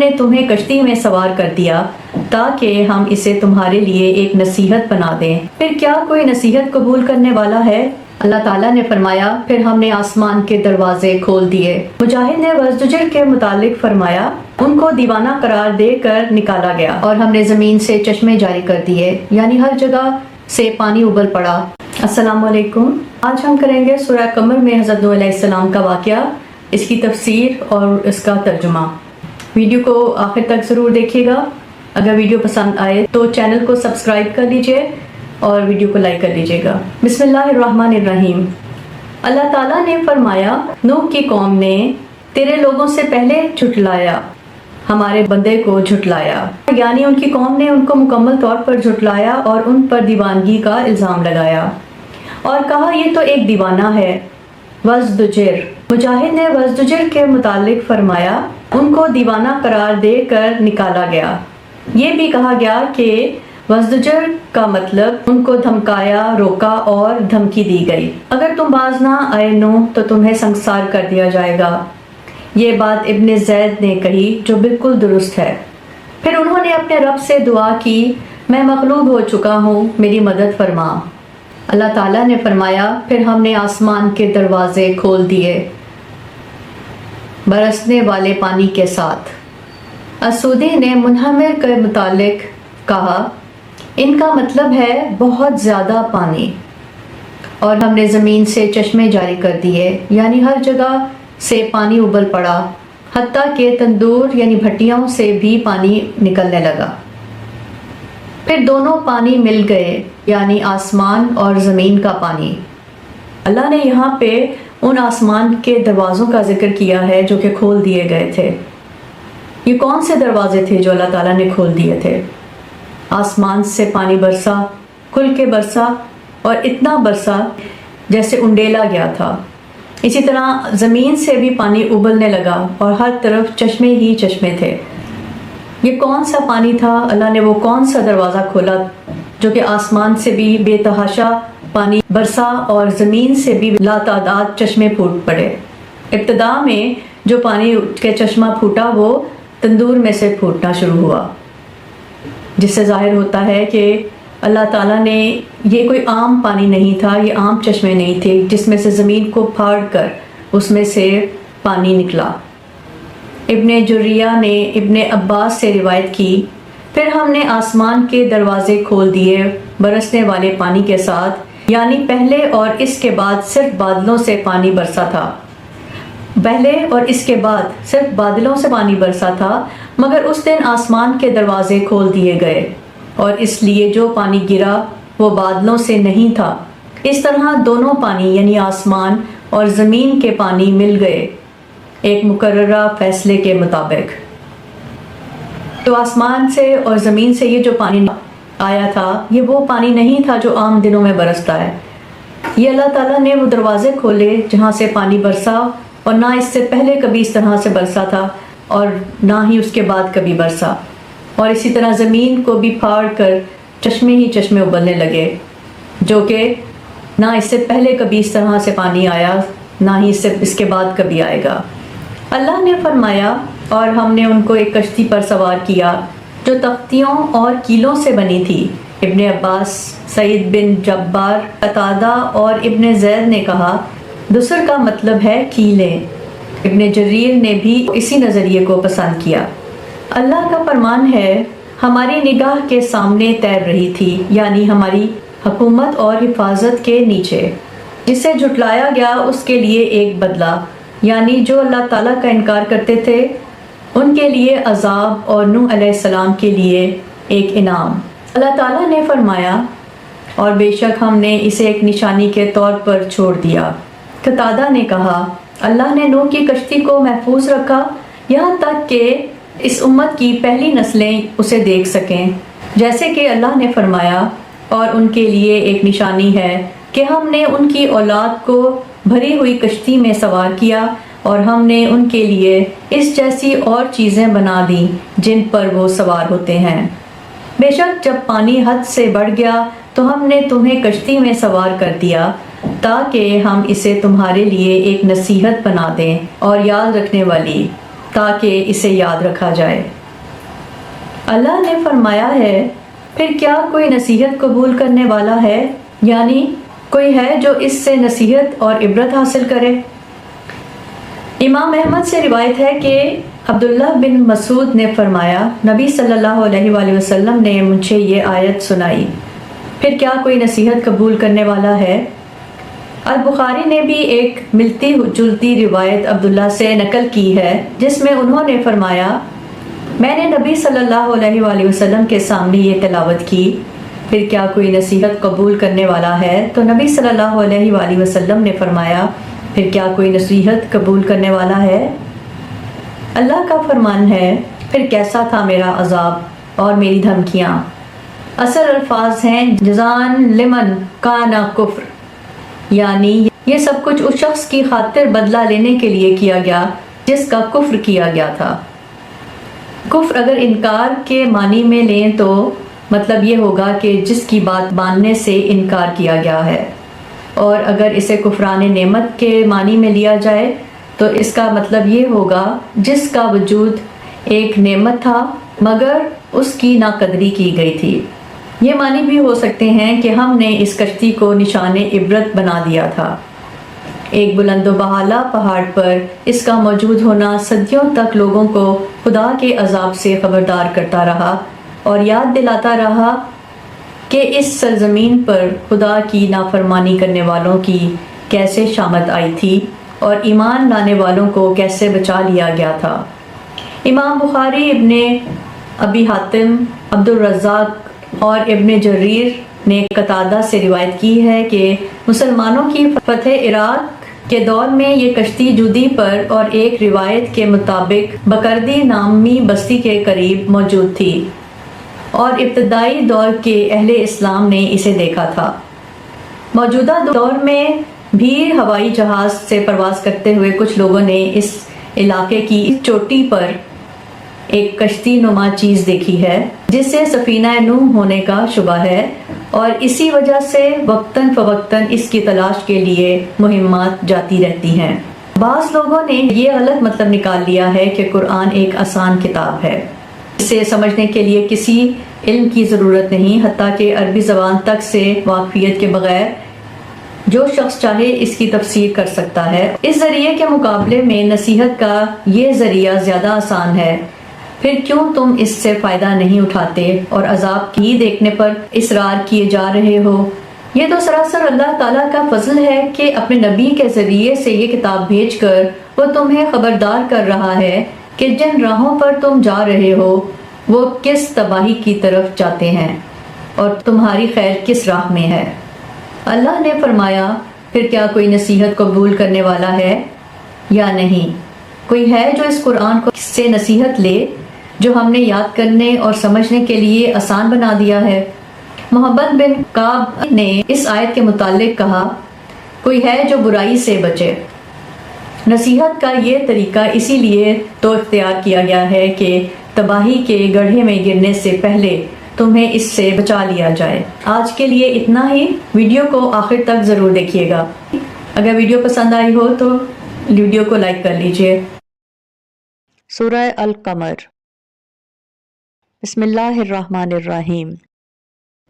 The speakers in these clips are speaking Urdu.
نے تمہیں کشتی میں سوار کر دیا تاکہ ہم اسے تمہارے لیے ایک نصیحت بنا دیں، پھر کیا کوئی نصیحت قبول کرنے والا ہے؟ اللہ تعالیٰ نے فرمایا، پھر ہم نے آسمان کے دروازے کھول دیے۔ مجاہد نے وزدجر کے متعلق فرمایا، ان کو دیوانہ قرار دے کر نکالا گیا اور ہم نے زمین سے چشمے جاری کر دیے، یعنی ہر جگہ سے پانی ابل پڑا۔ السلام علیکم۔ آج ہم کریں گے سورہ قمر میں حضرت نوح علیہ السلام کا واقعہ، اس کی تفسیر اور اس کا ترجمہ۔ ویڈیو کو آخر تک ضرور دیکھیے گا۔ اگر ویڈیو پسند آئے تو چینل کو سبسکرائب کر لیجئے اور ویڈیو کو لائک کر لیجئے گا۔ بسم اللہ الرحمن الرحیم۔ اللہ تعالیٰ نے فرمایا، نوح کی قوم نے تیرے لوگوں سے پہلے جھٹلایا، ہمارے بندے کو جھٹلایا، یعنی ان کی قوم نے ان کو مکمل طور پر جھٹلایا اور ان پر دیوانگی کا الزام لگایا اور کہا یہ تو ایک دیوانہ ہے۔ وزدجر، مجاہد نے وزدجر کے متعلق فرمایا، ان کو دیوانہ قرار دے کر نکالا گیا۔ یہ بھی کہا گیا کہ وزدجر کا مطلب ان کو دھمکایا، روکا اور دھمکی دی گئی، اگر تم باز نہ آئے نوح تو تمہیں سنگسار کر دیا جائے گا۔ یہ بات ابن زید نے کہی جو بالکل درست ہے۔ پھر انہوں نے اپنے رب سے دعا کی، میں مغلوب ہو چکا ہوں، میری مدد فرما۔ اللہ تعالیٰ نے فرمایا، پھر ہم نے آسمان کے دروازے کھول دیے برسنے والے پانی کے ساتھ۔ السودی نے منہمر کے متعلق کہا، ان کا مطلب ہے بہت زیادہ پانی، اور ہم نے زمین سے چشمے جاری کر دیے، یعنی ہر جگہ سے پانی ابل پڑا، حتیٰ کہ تندور یعنی بھٹیوں سے بھی پانی نکلنے لگا۔ پھر دونوں پانی مل گئے، یعنی آسمان اور زمین کا پانی۔ اللہ نے یہاں پہ ان آسمان کے دروازوں کا ذکر کیا ہے جو کہ کھول دیے گئے تھے۔ یہ کون سے دروازے تھے جو اللہ تعالیٰ نے کھول دیے تھے؟ آسمان سے پانی برسا، کھل کے برسا، اور اتنا برسا جیسے انڈیلا گیا تھا۔ اسی طرح زمین سے بھی پانی ابلنے لگا اور ہر طرف چشمے ہی چشمے تھے۔ یہ کون سا پانی تھا؟ اللہ نے وہ کون سا دروازہ کھولا جو کہ آسمان سے بھی بے تحاشا پانی برسا اور زمین سے بھی لاتعداد چشمے پھوٹ پڑے۔ ابتدا میں جو پانی کے چشمہ پھوٹا وہ تندور میں سے پھوٹنا شروع ہوا، جس سے ظاہر ہوتا ہے کہ اللہ تعالیٰ نے، یہ کوئی عام پانی نہیں تھا، یہ عام چشمے نہیں تھے جس میں سے زمین کو پھاڑ کر اس میں سے پانی نکلا۔ ابن جریہ نے ابن عباس سے روایت کی، پھر ہم نے آسمان کے دروازے کھول دیے برسنے والے پانی کے ساتھ، یعنی پہلے اور اس کے بعد صرف بادلوں سے پانی برسا تھا۔ پہلے اور اس کے بعد صرف بادلوں سے پانی برسا تھا، مگر اس دن آسمان کے دروازے کھول دیے گئے، اور اس لیے جو پانی گرا وہ بادلوں سے نہیں تھا۔ اس طرح دونوں پانی یعنی آسمان اور زمین کے پانی مل گئے ایک مقررہ فیصلے کے مطابق۔ تو آسمان سے اور زمین سے یہ جو پانی آیا تھا یہ وہ پانی نہیں تھا جو عام دنوں میں برستا ہے۔ یہ اللہ تعالیٰ نے وہ دروازے کھولے جہاں سے پانی برسا، اور نہ اس سے پہلے کبھی اس طرح سے برسا تھا اور نہ ہی اس کے بعد کبھی برسا۔ اور اسی طرح زمین کو بھی پھاڑ کر چشمے ہی چشمے ابلنے لگے، جو کہ نہ اس سے پہلے کبھی اس طرح سے پانی آیا، نہ ہی اس کے بعد کبھی آئے گا۔ اللہ نے فرمایا، اور ہم نے ان کو ایک کشتی پر سوار کیا جو تختیوں اور کیلوں سے بنی تھی۔ ابن عباس، سعید بن جبار، قتادہ اور ابن زید نے کہا دسر کا مطلب ہے کیلیں۔ ابن جریر نے بھی اسی نظریے کو پسند کیا۔ اللہ کا فرمان ہے، ہماری نگاہ کے سامنے تیر رہی تھی، یعنی ہماری حکومت اور حفاظت کے نیچے۔ جسے جھٹلایا گیا اس کے لیے ایک بدلہ، یعنی جو اللہ تعالیٰ کا انکار کرتے تھے ان کے لیے عذاب، اور نوح علیہ السلام کے لیے ایک انعام۔ اللہ تعالیٰ نے فرمایا، اور بے شک ہم نے اسے ایک نشانی کے طور پر چھوڑ دیا۔ قتادہ نے کہا، اللہ نے نوح کی کشتی کو محفوظ رکھا یہاں تک کہ اس امت کی پہلی نسلیں اسے دیکھ سکیں، جیسے کہ اللہ نے فرمایا، اور ان کے لیے ایک نشانی ہے کہ ہم نے ان کی اولاد کو بھری ہوئی کشتی میں سوار کیا، اور ہم نے ان کے لیے اس جیسی اور چیزیں بنا دیں جن پر وہ سوار ہوتے ہیں۔ بے شک جب پانی حد سے بڑھ گیا تو ہم نے تمہیں کشتی میں سوار کر دیا تاکہ ہم اسے تمہارے لیے ایک نصیحت بنا دیں اور یاد رکھنے والی۔ تاکہ اسے یاد رکھا جائے۔ اللہ نے فرمایا ہے، پھر کیا کوئی نصیحت قبول کرنے والا ہے، یعنی کوئی ہے جو اس سے نصیحت اور عبرت حاصل کرے؟ امام احمد سے روایت ہے کہ عبداللہ بن مسعود نے فرمایا، نبی صلی اللہ علیہ وآلہ وسلم نے مجھے یہ آیت سنائی، پھر کیا کوئی نصیحت قبول کرنے والا ہے؟ البخاری نے بھی ایک ملتی جلتی روایت عبداللہ سے نقل کی ہے، جس میں انہوں نے فرمایا، میں نے نبی صلی اللہ علیہ وآلہ وسلم کے سامنے یہ تلاوت کی، پھر کیا کوئی نصیحت قبول کرنے والا ہے؟ تو نبی صلی اللہ علیہ وآلہ وسلم نے فرمایا، پھر کیا کوئی نصیحت قبول کرنے والا ہے؟ اللہ کا فرمان ہے، پھر کیسا تھا میرا عذاب اور میری دھمکیاں۔ اصل الفاظ ہیں جزان لمن کانا کفر، یعنی یہ سب کچھ اس شخص کی خاطر بدلہ لینے کے لیے کیا گیا جس کا کفر کیا گیا تھا۔ کفر اگر انکار کے معنی میں لیں تو مطلب یہ ہوگا کہ جس کی بات ماننے سے انکار کیا گیا ہے، اور اگر اسے کفران نعمت کے معنی میں لیا جائے تو اس کا مطلب یہ ہوگا جس کا وجود ایک نعمت تھا مگر اس کی ناقدری کی گئی تھی۔ یہ معنی بھی ہو سکتے ہیں کہ ہم نے اس کشتی کو نشان عبرت بنا دیا تھا۔ ایک بلند و بالا پہاڑ پر اس کا موجود ہونا صدیوں تک لوگوں کو خدا کے عذاب سے خبردار کرتا رہا اور یاد دلاتا رہا کہ اس سرزمین پر خدا کی نافرمانی کرنے والوں کی کیسے شامت آئی تھی اور ایمان لانے والوں کو کیسے بچا لیا گیا تھا۔ امام بخاری، ابن ابی حاتم، عبد الرزاق اور ابن جریر نے قتادہ سے روایت کی ہے کہ مسلمانوں کی فتح عراق کے دور میں یہ کشتی جودی پر اور ایک روایت کے مطابق بکردی نامی بستی کے قریب موجود تھی اور ابتدائی دور کے اہل اسلام نے اسے دیکھا تھا۔ موجودہ دور میں بھی ہوائی جہاز سے پرواز کرتے ہوئے کچھ لوگوں نے اس علاقے کی چوٹی پر ایک کشتی نما چیز دیکھی ہے جسے سفینہ نوح ہونے کا شبہ ہے، اور اسی وجہ سے وقتاً فوقتاً اس کی تلاش کے لیے مہمات جاتی رہتی ہیں۔ بعض لوگوں نے یہ غلط مطلب نکال لیا ہے کہ قرآن ایک آسان کتاب ہے، اسے سمجھنے کے لیے کسی علم کی ضرورت نہیں، حتیٰ کہ عربی زبان تک سے واقفیت کے بغیر جو شخص چاہے اس کی تفسیر کر سکتا ہے۔ اس ذریعے کے مقابلے میں نصیحت کا یہ ذریعہ زیادہ آسان ہے، پھر کیوں تم اس سے فائدہ نہیں اٹھاتے اور عذاب کی دیکھنے پر اصرار کیے جا رہے ہو؟ یہ تو سراسر اللہ تعالیٰ کا فضل ہے کہ اپنے نبی کے ذریعے سے یہ کتاب بھیج کر وہ تمہیں خبردار کر رہا ہے کہ جن راہوں پر تم جا رہے ہو وہ کس تباہی کی طرف جاتے ہیں اور تمہاری خیر کس راہ میں ہے۔ اللہ نے فرمایا، پھر کیا کوئی نصیحت قبول کرنے والا ہے یا نہیں؟ کوئی ہے جو اس قرآن کو سے نصیحت لے جو ہم نے یاد کرنے اور سمجھنے کے لیے آسان بنا دیا ہے؟ محمد بن کعب نے اس آیت کے متعلق کہا، کوئی ہے جو برائی سے بچے۔ نصیحت کا یہ طریقہ اسی لیے تو اختیار کیا گیا ہے کہ تباہی کے گڑھے میں گرنے سے پہلے تمہیں اس سے بچا لیا جائے۔ آج کے لیے اتنا ہی، ویڈیو کو آخر تک ضرور دیکھیے گا۔ اگر ویڈیو پسند آئی ہو تو ویڈیو کو لائک کر لیجئے۔ سورہ القمر۔ بسم اللہ الرحمن الرحیم۔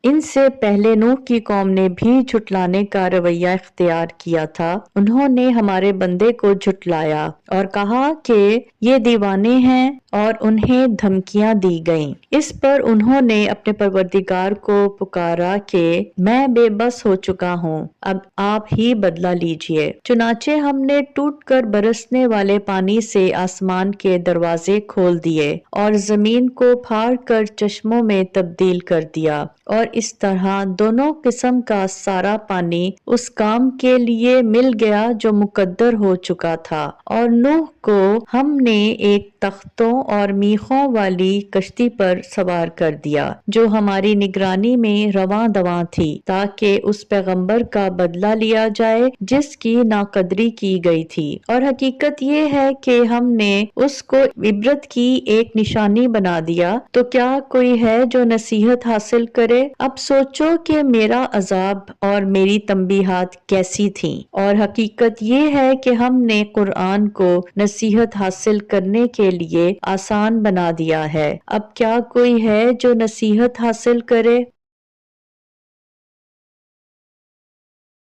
ان سے پہلے نوح کی قوم نے بھی جھٹلانے کا رویہ اختیار کیا تھا۔ انہوں نے ہمارے بندے کو جھٹلایا اور کہا کہ یہ دیوانے ہیں، اور انہیں دھمکیاں دی گئیں۔ اس پر انہوں نے اپنے پروردگار کو پکارا کہ میں بے بس ہو چکا ہوں، اب آپ ہی بدلہ لیجئے۔ چنانچہ ہم نے ٹوٹ کر برسنے والے پانی سے آسمان کے دروازے کھول دیے اور زمین کو پھاڑ کر چشموں میں تبدیل کر دیا، اور اس طرح دونوں قسم کا سارا پانی اس کام کے لیے مل گیا جو مقدر ہو چکا تھا۔ اور نوح کو ہم نے ایک تختوں اور میخوں والی کشتی پر سوار کر دیا جو ہماری نگرانی میں رواں دواں تھی، تاکہ اس پیغمبر کا بدلہ لیا جائے جس کی ناقدری کی گئی تھی۔ اور حقیقت یہ ہے کہ ہم نے اس کو عبرت کی ایک نشانی بنا دیا، تو کیا کوئی ہے جو نصیحت حاصل کرے؟ اب سوچو کہ میرا عذاب اور میری تنبیہات کیسی تھیں، اور حقیقت یہ ہے کہ ہم نے قرآن کو نصیحت حاصل کرنے کے لیے آسان بنا دیا ہے۔ اب کیا کوئی ہے جو نصیحت حاصل کرے؟